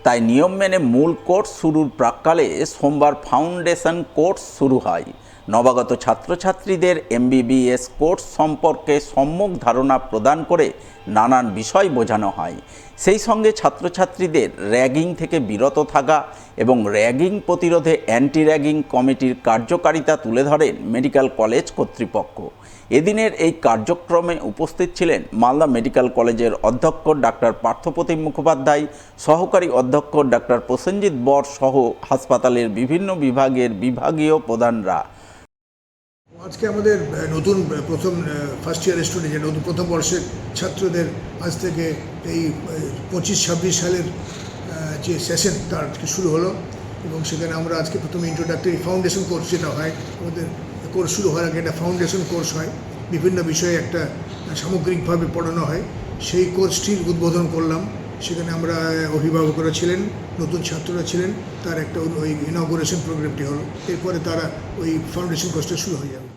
তাই নিয়ম মেনে মূল কোর্স শুরুর প্রাক্কালে সোমবার ফাউন্ডেশন কোর্স শুরু হয়। নবাগত ছাত্রছাত্রীদের MBBS কোর্স সম্পর্কে সম্যক ধারণা প্রদান করে নানান বিষয় বোঝানো হয়। সেই সঙ্গে ছাত্রছাত্রীদের র্যাগিং থেকে বিরত থাকা এবং র্যাগিং প্রতিরোধে অ্যান্টি র্যাগিং কমিটির কার্যকারিতা তুলে ধরেন মেডিকেল কলেজ কর্তৃপক্ষ। এদিনের এই কার্যক্রমে উপস্থিত ছিলেন মালদা মেডিকেল কলেজের অধ্যক্ষ ডাক্তার পার্থপ্রতিম মুখোপাধ্যায়, সহকারী অধ্যক্ষ ডাক্তার প্রসেনজিৎ বর সহ হাসপাতালের বিভিন্ন বিভাগের বিভাগীয় প্রধানরা। আজকে আমাদের নতুন প্রথম ফার্স্ট ইয়ার স্টুডেন্ট, নতুন প্রথম বর্ষের ছাত্রদের আজ থেকে এই 25-26 সালের যে সেশন তার শুরু হলো এবং সেখানে আমরা আজকে প্রথম ইন্ট্রোডাক্টরি ফাউন্ডেশন কোর্স যেটা হয়, আমাদের কোর্স শুরু হওয়ার আগে একটা ফাউন্ডেশন কোর্স হয়, বিভিন্ন বিষয়ে একটা সামগ্রিকভাবে পড়ানো হয়। সেই কোর্সটির উদ্বোধন করলাম। সেখানে আমরা অভিভাবকরা ছিলেন, নতুন ছাত্ররা ছিলেন, তার একটা ওই ইনঅগুরেশন প্রোগ্রামটি হলো। এরপরে তারা ওই ফাউন্ডেশন কোর্সটা শুরু হয়ে যাবে।